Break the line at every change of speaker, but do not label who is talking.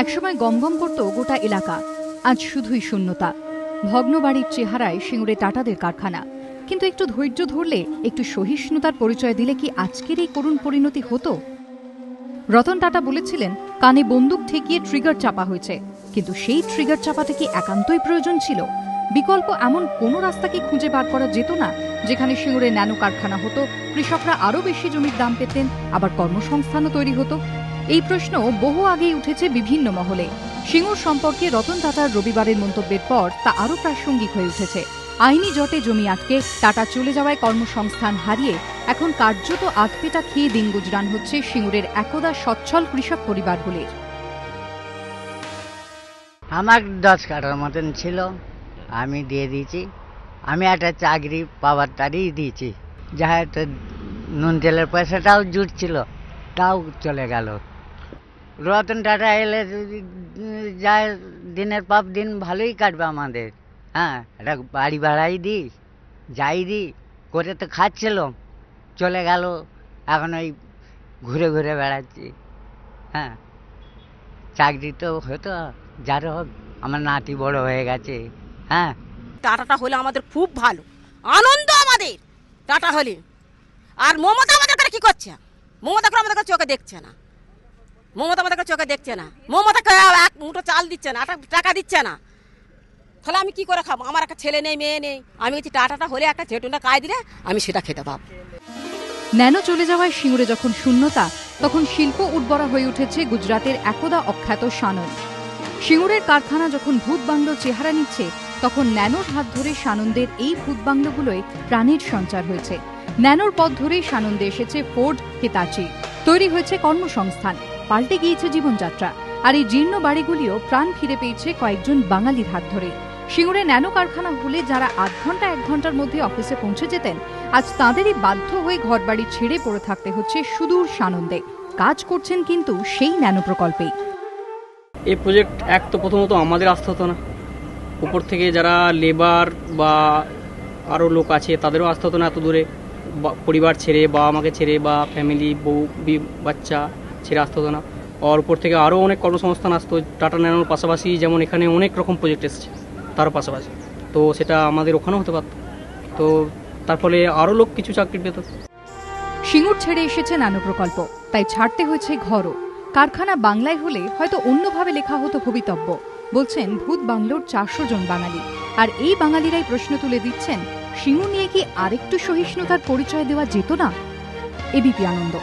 একসময় গমগম করত গোটা এলাকা, আজ শুধুই শূন্যতা। ভগ্ন বাড়ির চেহারায় সিঙ্গুরে টাটাদের কারখানা। কিন্তু একটু ধৈর্য ধরলে, একটু সহিষ্ণুতার পরিচয় দিলে কি আজকের এই করুণ পরিণতি হতো? রতন টাটা বলেছিলেন, কানে বন্দুক ঠেকিয়ে ট্রিগার চাপা হয়েছে, কিন্তু সেই ট্রিগার চাপাতে কি একান্তই প্রয়োজন ছিল? বিকল্প এমন কোনো রাস্তা কি খুঁজে বার করা যেত না, যেখানে সিঙ্গুরে ন্যানো কারখানা হতো, কৃষকরা আরও বেশি জমির দাম পেতেন, আবার কর্মসংস্থানও তৈরি হতো? এই প্রশ্ন বহু আগেই উঠেছে বিভিন্ন মহলে। সিঙ্গুর সম্পর্কে রতন টাটার রবিবারের মন্তব্যের পর তা আরও প্রাসঙ্গিক হয়ে উঠেছে। আইনি জটে জমি আটকে টাটা চলে যাওয়ায় কর্মসংস্থান হারিয়ে এখন কার্যত আধপেটা খেয়ে দিন গুজরান হচ্ছে সিঙ্গুরের একদা সচ্ছল কৃষক পরিবারগুলির।
আমার 10 কাঠার মতন ছিল, আমি দিয়ে দিয়েছি। আমি একটা চাকরি পাওয়ার তারই দিয়েছি, যাই তো নুন তেলের পয়সাটাও জুটছিল, তাও চলে গেল। রতন টাটা এলে যায় দিনের পর দিন ভালোই কাটবে আমাদের। হ্যাঁ, একটা বাড়ি ভাড়াই দিই, যাই দিই করে তো খাচ্ছিল, চলে গেল। এখন ওই ঘুরে ঘুরে বেড়াচ্ছি। হ্যাঁ, চাকরি তো হতো, যার হোক, আমার নাতি বড় হয়ে গেছে। হ্যাঁ,
টাটাটা হলে আমাদের খুব ভালো আনন্দ আমাদের টাটা হলে। আর মমতা আমাদের কি করছে? মমতা করে আমাদের চোখে দেখছে না, মমতা আমাদের চোখে দেখছে না। মমতা এক মুঠো চাল দিচ্ছে না, টাকা দিচ্ছে না। তাহলে আমি কি করে খাবো? আমার একটা ছেলে নেই, মেয়ে নেই। আমি বলছি টাটাটা হলে একটা ঝেটুনটা কায় দিলে আমি সেটা খেতে পাবো।
ন্যানো চলে যাওয়ায় সিঙ্গুরে যখন শূন্যতা, তখন শিল্প উর্বরা হয়ে উঠেছে গুজরাটের একদা অখ্যাত সানন্দ। সিঙ্গুরের কারখানা যখন ভূত বাংলো চেহারা নিচ্ছে, তখন ন্যানোর হাত ধরে সানন্দের এই ভূত বাংলোগুলোয় প্রাণের সঞ্চার হয়েছে। ন্যানোর পথ ধরেই সানন্দে এসেছে ফোর্ড, হিতাচি। তৈরি হয়েছে কর্মসংস্থান, পাল্টে গিয়েছে জীবনযাত্রা। আর এই জীর্ণ বাড়িগুলিও প্রাণ ফিরে পেয়েছে কয়েকজন বাঙালির হাত ধরে। সিঙ্গুরে ন্যানো কারখানা হলে যারা আধ ঘন্টা 1 ঘন্টার মধ্যে অফিসে পৌঁছে যেতেন, আজ তাঁদেরই বাধ্য হয়ে ঘরবাড়ি ছেড়ে পড়ে থাকতে হচ্ছে সুদূর সানন্দে। কাজ করছেন কিন্তু সেই ন্যানো প্রকল্পেই।
এই প্রজেক্ট এক তো প্রথমত আমাদের আসতে হতো না, উপর থেকে যারা লেবার বা আরও লোক আছে তাদেরও আসতে হতো না এত দূরে, পরিবার ছেড়ে, বাবা মাকে ছেড়ে বা ফ্যামিলি বউ বাচ্চা ছেড়ে আসতে হতো না। আর উপর থেকে আরও অনেক কর্মসংস্থান আসতো টাটা ন্যানোর পাশাপাশি, যেমন এখানে অনেক রকম প্রজেক্ট এসছে তারও পাশাপাশি, তো সেটা আমাদের ওখানেও হতে পারত। তো তার ফলে আরও লোক কিছু চাকরি পেত।
সিঙ্গুর ছেড়ে এসেছে ন্যানো প্রকল্প, তাই ছাড়তে হয়েছে ঘরও। কারখানা বাংলায় হলে হয়তো অন্যভাবে লেখা হতো ভবিতব্য, বলছেন ভূত বাংলোর 400 জন বাঙালি। আর এই বাঙালিরাই প্রশ্ন তুলে দিচ্ছেন, সিঙ্গুর নিয়ে কি আরেকটু সহিষ্ণুতার পরিচয় দেওয়া যেত না? এবিপি আনন্দ।